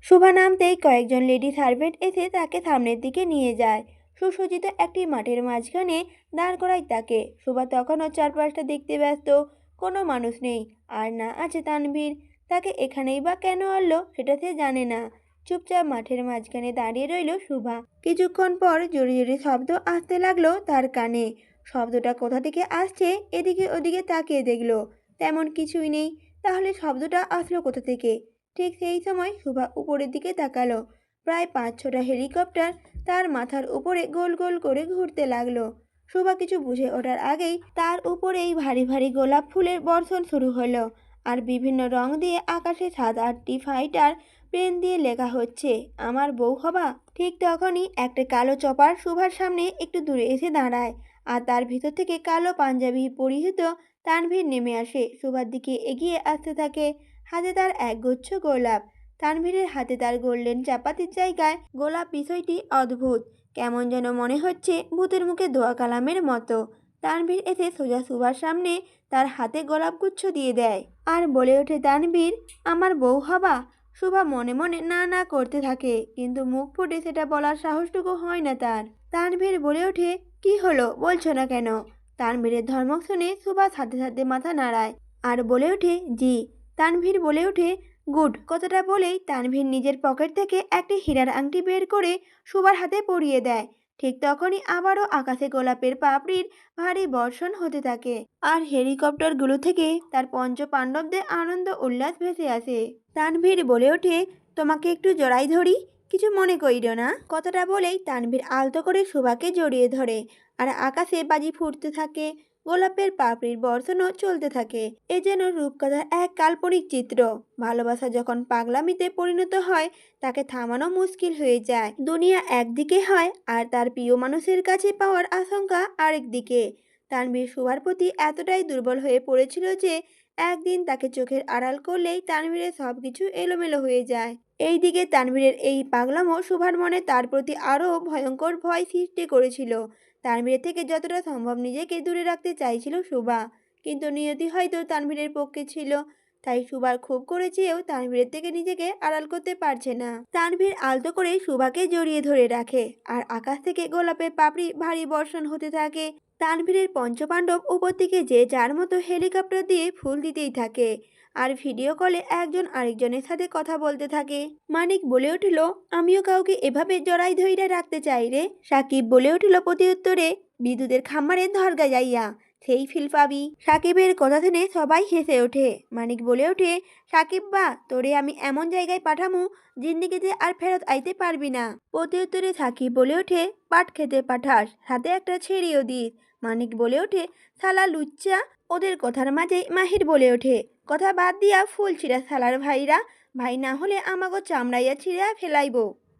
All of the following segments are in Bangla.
শোভা নামতেই কয়েকজন লেডি সার্ভেন্ট এসে তাকে সামনের দিকে নিয়ে যায়। সুসজ্জিত একটি মাঠের মাঝখানে দাঁড় করায় তাকে। শোভা তখনও চারপাশটা দেখতে ব্যস্ত। কোনো মানুষ নেই, আর না আছে তানভীর। তাকে এখানেই বা কেন আনলো সেটা সে জানে না। চুপচাপ মাঠের মাঝখানে দাঁড়িয়ে রইল শোভা। কিছুক্ষণ পর জোরে জোরে শব্দ আসতে লাগলো তার কানে। শব্দটা কোথা থেকে আসছে এদিকে ওদিকে তাকিয়ে দেখলো, তেমন কিছুই নেই। তাহলে শব্দটা আসলো কোথা থেকে? ঠিক সেই সময় শোভা উপরের দিকে তাকালো। প্রায় 5-6টা হেলিকপ্টার তার মাথার উপরে গোল গোল করে ঘুরতে লাগলো। শোভা কিছু বুঝে ওঠার আগেই তার উপরেই ভারী ভারী গোলাপ ফুলের বর্ষণ শুরু হলো। আর বিভিন্ন রং দিয়ে আকাশে 7-8টি ফাইটার পেন দিয়ে লেখা হচ্ছে, আমার বউ হবা। ঠিক তখনই একটা কালো চপার শোভার সামনে একটু দূরে এসে দাঁড়ায়। আর তার ভিতর থেকে কালো পাঞ্জাবি পরিহিত তানভীর নেমে আসে, শোভার দিকে এগিয়ে আসতে থাকে। হাতে তার একগুচ্ছ গোলাপ। তানভীরের হাতে তার গোল্ডেন চাপাতির জায়গায় গোলাপ, বিষয়টি অদ্ভুত। কেমন যেন মনে হচ্ছে ভূতের মুখে দোয়া কালামের মতো। তানভীর এসে সোজা শোভার সামনে তার হাতে গোলাপগুচ্ছ দিয়ে দেয় আর বলে ওঠে, তানভীর, আমার বউ হবা। শোভা মনে মনে না না করতে থাকে, কিন্তু মুখ ফুটে সেটা বলার সাহসটুকু হয় না তার। তানভীর বলে ওঠে, কি হলো, বলছো না কেন? তানভীরের ধমক শুনে শোভা সাথে সাথে মাথা নাড়ায় আর বলে ওঠে, জি। তানভীর বলে ওঠে, গুড। কথাটা বলেই তানভীর নিজের পকেট থেকে একটি হীরার আংটি বের করে শোভার হাতে পরিয়ে দেয়। ঠিক তখনই আবারও আকাশে গোলাপের পাপড়ির ভারী বর্ষণ হতে থাকে, আর হেলিকপ্টারগুলো থেকে তার পঞ্চ পাণ্ডবদের আনন্দ উল্লাস ভেসে আসে। তানভীর বলে ওঠে, তোমাকে একটু জড়াই ধরি, কিছু মনে করিও না। কথাটা বলেই তানভীর আলতো করে শোভাকে জড়িয়ে ধরে, আর আকাশে বাজি ফুটতে থাকে। গোলাপের পাপড়ির বর্ষণও চলতে থাকে। এ যেন রূপকথার এক কাল্পনিক চিত্র। ভালোবাসা যখন পাগলামিতে পরিণত হয়, তাকে থামানো মুশকিল হয়ে যায়। দুনিয়া একদিকে হয়, আর তার প্রিয় মানুষের কাছে পাওয়ার আশঙ্কা আরেক দিকে। তানভীর শোভার প্রতি এতটাই দুর্বল হয়ে পড়েছিল যে একদিন তাকে চোখের আড়াল করলেই তানভীরের সবকিছু এলোমেলো হয়ে যায়। এইদিকে তানভীরের এই পাগলামো শোভার মনে তার প্রতি আরও ভয়ঙ্কর ভয় সৃষ্টি করেছিল। তানভীরের থেকে যতটা সম্ভব নিজেকে দূরে রাখতে চাইছিল শোভা, কিন্তু নিয়তি হয়তো তানভীরের পক্ষে ছিল। তাই শোভার খুব করে চেয়েও তানভীরের থেকে নিজেকে আড়াল করতে পারছে না। তানভীর আলতো করে শোভাকে জড়িয়ে ধরে রাখে, আর আকাশ থেকে গোলাপের পাপড়ি ভারী বর্ষণ হতে থাকে। তানভীরের পঞ্চপাণ্ডব উপর থেকে যে যার মতো হেলিকপ্টার দিয়ে ফুল দিতেই থাকে, আর ভিডিও কলে একজন আরেকজনের সাথে কথা বলতে থাকে। মানিক বলে উঠল, আমিও কাউকে এভাবে জড়াই ধইরা রাখতে চাই রে। সাকিব বলে উঠল প্রতি উত্তরে, বিদ্যুতের খাম্বারে ধরগা যাইয়া সেই ফিল পাবি। সাকিবের কথা শুনে সবাই হেসে ওঠে। মানিক বলে ওঠে, সাকিব বা, তোরে আমি এমন জায়গায় পাঠামু জিন্দিগিতে আর ফেরত আইতে পারবি না। প্রতি উত্তরে সাকিব বলে ওঠে, পাট খেতে পাঠাস, হাতে একটা ছেড়িও দিস। মানিক বলে ওঠে, শালা লুচ্চা। ওদের কথার মাঝে মাহির বলে ওঠে, কথা বাদ দিয়া ফুল ছিঁড়া শালার ভাইরা, ভাই না হলে আমাগো চামড়াইয়া ছিঁড়া ফেলাইব।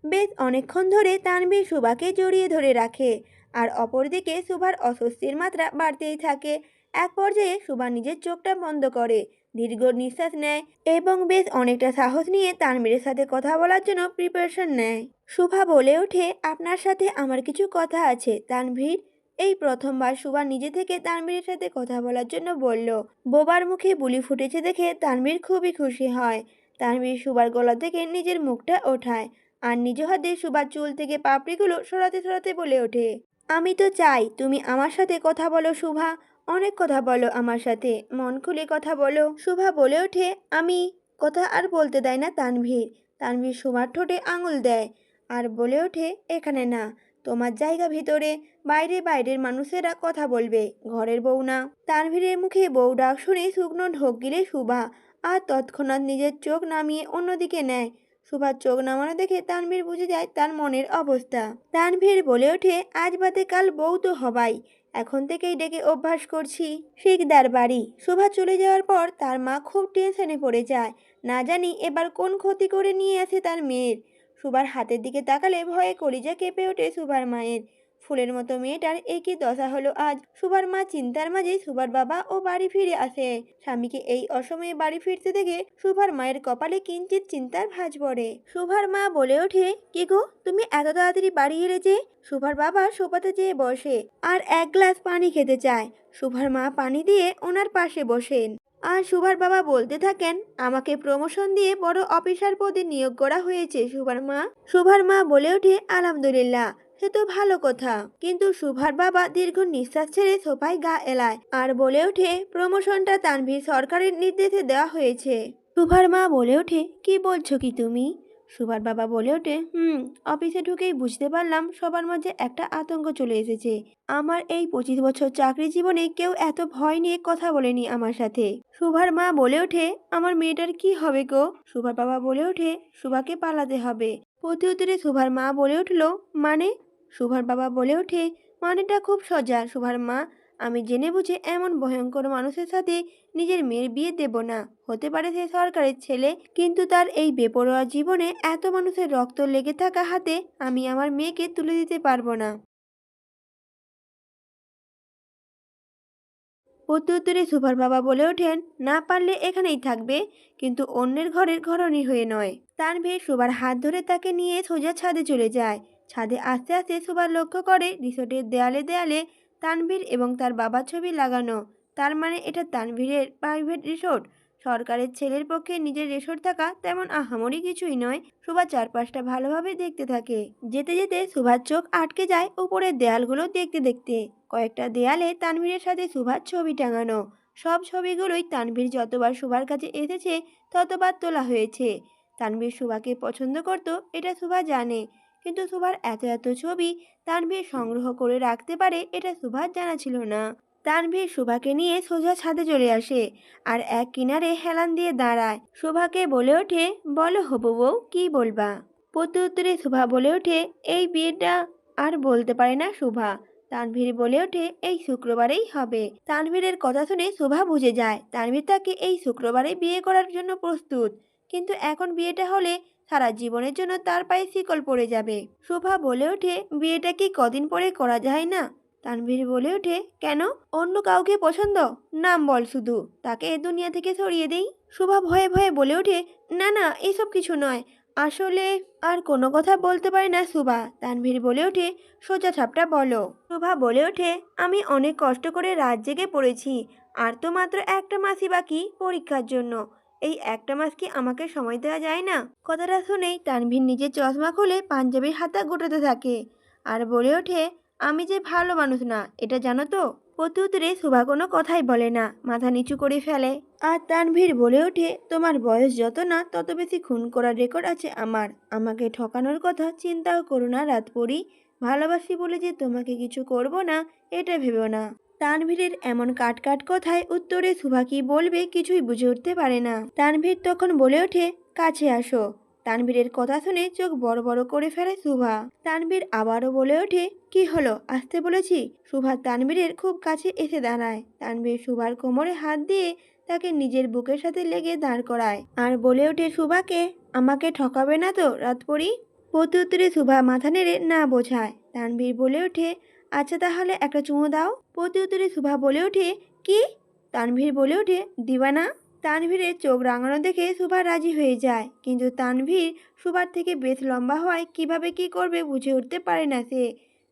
বেশ অনেকক্ষণ ধরে তানভীর শোভাকে জড়িয়ে ধরে রাখে, আর অপরদিকে শোভার অস্বস্তির মাত্রা বাড়তেই থাকে। এক পর্যায়ে শোভা নিজের চোখটা বন্ধ করে দীর্ঘ নিঃশ্বাস নেয় এবং বেশ অনেকটা সাহস নিয়ে তানভীরের সাথে কথা বলার জন্য প্রিপারেশন নেয়। শোভা বলে ওঠে, আপনার সাথে আমার কিছু কথা আছে তানভীর। এই প্রথমবার শোভা নিজে থেকে তানভীরের সাথে কথা বলার জন্য বলল। বোবার মুখে বুলি ফুটেছে দেখে তানভীর খুবই খুশি হয়। তানভীর শোভার গলা থেকে নিজের মুখটা ওঠায়, আর নিজ হাতে শোভার চুল থেকে পাপড়িগুলো সরাতে সরাতে বলে ওঠে, আমি তো চাই তুমি আমার সাথে কথা বলো শোভা, অনেক কথা বলো আমার সাথে, মন খুলে কথা বলো। শোভা বলে ওঠে, আমি। কথা আর বলতে দেয় না তানভীর। তানভীর শোভার ঠোঁটে আঙুল দেয় আর বলে ওঠে, এখানে না, তোমার জায়গা ভিতরে। বাইরে বাইরের মানুষেরা কথা বলবে, ঘরের বউ না। তানভীরের মুখে বউ ডাক শুনে শুকনো ঢোক গিলে শোভা, আর তৎক্ষণাৎ নিজের চোখ নামিয়ে অন্যদিকে নেয়। শোভার চোখ নামানো দেখে তানভীর বুঝে যায় তার মনের অবস্থা। তানভীর বলে ওঠে, আজ বাদে কাল বউ তো হবাই, এখন থেকেই ডেকে অভ্যাস করছি। শিকদার বাড়ি। শোভা চলে যাওয়ার পর তার মা খুব টেনশনে পড়ে যায়। না জানি এবার কোন ক্ষতি করে নিয়ে আসে তার মেয়ের। শোভার হাতের দিকে তাকালে ভয়ে কলিজা কেঁপে ওঠে শোভার মায়ের। ফুলের মতো মেয়েটার একই দশা হলো আজ। শোভার মা চিন্তার মাঝে শোভার বাবা ও বাড়ি ফিরে আসে। স্বামীকে এই অসময়ে বাড়ি ফিরতে দেখে শোভার মায়ের কপালে কিঞ্চিত চিন্তার ভাঁজ পড়ে। শোভার মা বলে ওঠে, কি গো, তুমি এত তাড়াতাড়ি বাড়ি এলে যে? শোভার বাবা সোফাতে যেয়ে বসে আর এক গ্লাস পানি খেতে চায়। শোভার মা পানি দিয়ে ওনার পাশে বসেন। আর সুভার বাবা বলতে থাকেন, আমাকে প্রমোশন দিয়ে বড় অফিসার পদে নিয়োগ করা হয়েছে সুভার মা বলে ওঠে, আলহামদুলিল্লাহ, সে তো ভালো কথা। কিন্তু সুভার বাবা দীর্ঘ নিঃশ্বাস ছেড়ে সোফায় গা এলায় আর বলে ওঠে, প্রমোশনটা তানভীর সরকারের নির্দেশে দেওয়া হয়েছে। সুভার মা বলে ওঠে, কি বলছো কি তুমি? সুভার বাবা বলে ওঠে, অফিসে ঢুকেই বুঝতে পারলাম সবার মাঝে একটা আতঙ্ক চলে এসেছে। আমার এই 25 বছর চাকরি জীবনে কেউ এত ভয় নিয়ে কথা বলেনি আমার সাথে। সুভার মা বলে ওঠে, আমার মেয়েটার কি হবে গো? সুভার বাবা বলে ওঠে, সুভাকে পালাতে হবে। প্রতি উত্তরে সুভার মা বলে উঠল, মানে? সুভার বাবা বলে ওঠে, মানেটা খুব সোজা সুভার মা। আমি জেনে বুঝে এমন ভয়ঙ্কর মানুষের সাথে নিজের মেয়ের বিয়ে দেব না। হতে পারে সে সরকারের ছেলে, কিন্তু তার এই বেপরোয়া জীবনে এত মানুষের রক্ত লেগে থাকা হাতে আমি আমার মেয়েকে তুলে দিতে পারবো না। প্রত্যুত্তরে সুভার বাবা বলে ওঠেন, না পারলে এখানেই থাকবে, কিন্তু অন্যের ঘরের ঘরণী হয়ে নয়। তানভীর সুভার হাত ধরে তাকে নিয়ে সোজা ছাদে চলে যায়। ছাদে আস্তে আস্তে সুভার লক্ষ্য করে রিসোর্টের দেয়ালে দেয়ালে তানভীর এবং তার বাবার ছবি লাগানো। তার মানে এটা তানভীরের প্রাইভেট রিসোর্ট। সরকারের ছেলের পক্ষে নিজের রিসোর্ট থাকা তেমন আহামরি কিছুই নয়। সুভা চারপাশটা ভালোভাবে দেখতে থাকে। যেতে যেতে সুভার চোখ আটকে যায় উপরের দেয়ালগুলো দেখতে দেখতে। কয়েকটা দেয়ালে তানভীরের সাথে সুভার ছবি টাঙানো। সব ছবিগুলোই তানভীর যতবার সুভার কাছে এসেছে ততবার তোলা হয়েছে। তানভীর সুভাকে পছন্দ করত, এটা সুভা জানে, কিন্তু সুভার এত এত ছবি তানভীর সংগ্রহ করে রাখতে পারে এটা সুভার জানা ছিল না। তানভীর সুভাকে নিয়ে সোজা ছাদে চলে আসে আর এক কিনারে হেলান দিয়ে দাঁড়ায়। সুভাকে বলে ওঠে, বলো হবু বউ, কি বলবা? প্রত্যুত্তরে সুভা বলে ওঠে, এই বিয়েটা আর বলতে পারে না সুভা। তানভীর বলে ওঠে, এই শুক্রবারেই হবে। তানভীরের কথা শুনে শোভা বুঝে যায় তানভীর তাকে এই শুক্রবারে বিয়ে করার জন্য প্রস্তুত। কিন্তু এখন বিয়েটা হলে সারা জীবনের জন্য তার পায়ে শিকল পড়ে যাবে। শোভা বলে ওঠে, বিয়েটা কি কদিন পরে করা যায় না? তানভীর বলে ওঠে, কেন? অন্য কাউকে পছন্দ? নাম বল শুধু, তাকে এ দুনিয়া থেকে সরিয়ে দেই। শোভা ভয়ে ভয়ে বলে ওঠে, না না, এসব কিছু নয়। আসলে আর কোনো কথা বলতে পারে না শোভা। তানভীর বলে ওঠে, সোজা সাপটা বলো। শোভা বলে ওঠে, আমি অনেক কষ্ট করে রাত জেগে পড়েছি। আর তো মাত্র একটা মাসই বাকি পরীক্ষার জন্য। এই একটা মাস কি আমাকে সময় দেওয়া যায় না? কথাটা শুনেই তানভীর নিজের চশমা খুলে পাঞ্জাবির হাতা গোটাতে থাকে আর বলে ওঠে, আমি যে ভালো মানুষ না এটা জানো তো? প্রত্যুত্তরে শোভা কোনো কথাই বলে না, মাথা নিচু করে ফেলে। আর তানভীর বলে ওঠে, তোমার বয়স যত না তত বেশি খুন করার রেকর্ড আছে আমার। আমাকে ঠকানোর কথা চিন্তাও করো না রাতপরি। ভালোবাসি বলে যে তোমাকে কিছু করব না এটা ভেবো না। তানভীরের এমন কাট কাট কথায় উত্তরে শোভা কি বলবে কিছুই বুঝে উঠতে পারে না। তানভীর তখন বলে ওঠে, কাছে আসো। তানভীরের কথা শুনে চোখ বড় বড় করে ফেলে শোভা। তানভীর আবারও বলে ওঠে, কি হলো, আসতে বলেছি? শোভা তানভীরের খুব কাছে এসে দাঁড়ায়। তানভীর শোভার কোমরে হাত দিয়ে তাকে নিজের বুকের সাথে লেগে দাঁড় করায় আর বলে ওঠে শোভাকে, আমাকে ঠকাবে না তো রাতপরি? প্রত্যুত্তরে শোভা মাথা নেড়ে না বোঝায়। তানভীর বলে ওঠে, আচ্ছা তাহলে একটা চুমু দাও। প্রত্যুত্তরে শোভা বলে ওঠে, কি? তানভীর বলে ওঠে, দিবা না? তানভীরের চোখ রাঙানো দেখে শোভা রাজি হয়ে যায়, কিন্তু তানভীর শোভার থেকে বেশ লম্বা হওয়ায় কিভাবে কি করবে বুঝে উঠতে পারে না সে।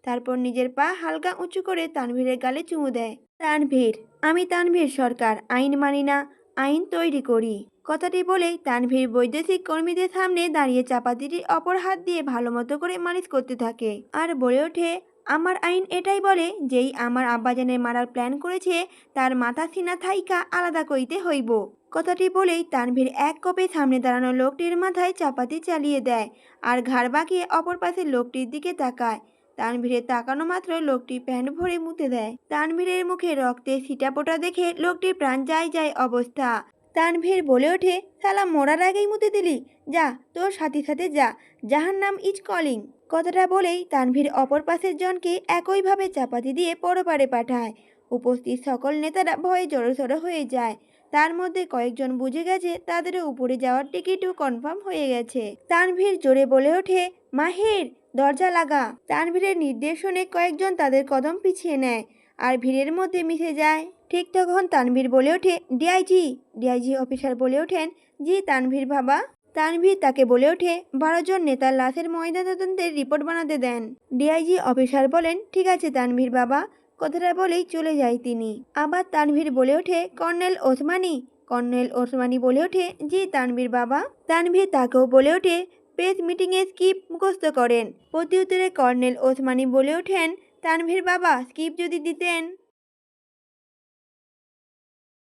তারপর নিজের পা হালকা উঁচু করে তানভীরের গালে চুমু দেয়। তানভীর, আমি তানভীর সরকার, আইন মানি না, আইন তৈরি করি। কথাটি বলেই তানভীর বৈদেশিক কর্মীদের সামনে দাঁড়িয়ে চাপাতিটির অপর হাত দিয়ে ভালো মতো করে মালিশ করতে থাকে আর বলে ওঠে, আমার আইন এটাই বলে, যেই আমার আব্বাজানের মারার প্ল্যান করেছে তার মাথা সিনা থাইকা আলাদা করিতে হইব। কথাটি বলেই তানভীর এক কোপে সামনে দাঁড়ানো লোকটির মাথায় চাপাতি চালিয়ে দেয় আর ঘাড় বাঁকিয়ে অপর পাশের লোকটির দিকে তাকায়। তানভীরের তাকানো মাত্র লোকটি প্যান্ট ভরে মুতে দেয়। তানভীরের মুখে রক্তের ছিটাপোটা দেখে লোকটির প্রাণ যায় যায় অবস্থা। তানভীর বলে ওঠে, শালা মরার আগেই মুতে দিলি, যা তোর সাথে সাথে যা, জাহান্নাম ইজ কলিং। কথাটা বলেই তানভীর অপর পাশের জনকে একইভাবে চাপাতি দিয়ে পরপারে পাঠায়। উপস্থিত সকল নেতারা ভয়ে জড়সড় হয়ে যায়। তার মধ্যে কয়েকজন বুঝে গেছে তাদেরও উপরে যাওয়ার টিকিটও কনফার্ম হয়ে গেছে। তানভীর জোরে বলে ওঠে, মাহির, দরজা লাগা। তানভীরের নির্দেশ শুনে কয়েকজন তাদের কদম পিছিয়ে নেয় আর ভিড়ের মধ্যে মিশে যায়। ঠিক তখন তানভীর বলে ওঠে, ডিআইজি। ডিআইজি অফিসার বলে ওঠেন, জি তানভীর বাবা। তানভীর তাকে বলে ওঠে, 12 জন নেতার লাশের ময়নাতদন্তের রিপোর্ট বানাতে দেন। ডিআইজি অফিসার বলেন, ঠিক আছে তানভীর বাবা। কথাটা বলেই চলে যায় তিনি। আবার তানভীর বলে ওঠে, কর্নেল ওসমানী, কর্নেল ওসমানী বলে ওঠে, জি তানভীর বাবা। তানভীর তাকেও বলে ওঠে, প্রেস মিটিংয়ে স্কিপ মুখস্থ করেন। প্রত্যুত্তরে কর্নেল ওসমানী বলে ওঠেন, তানভীর বাবা স্কিপ যদি দিতেন।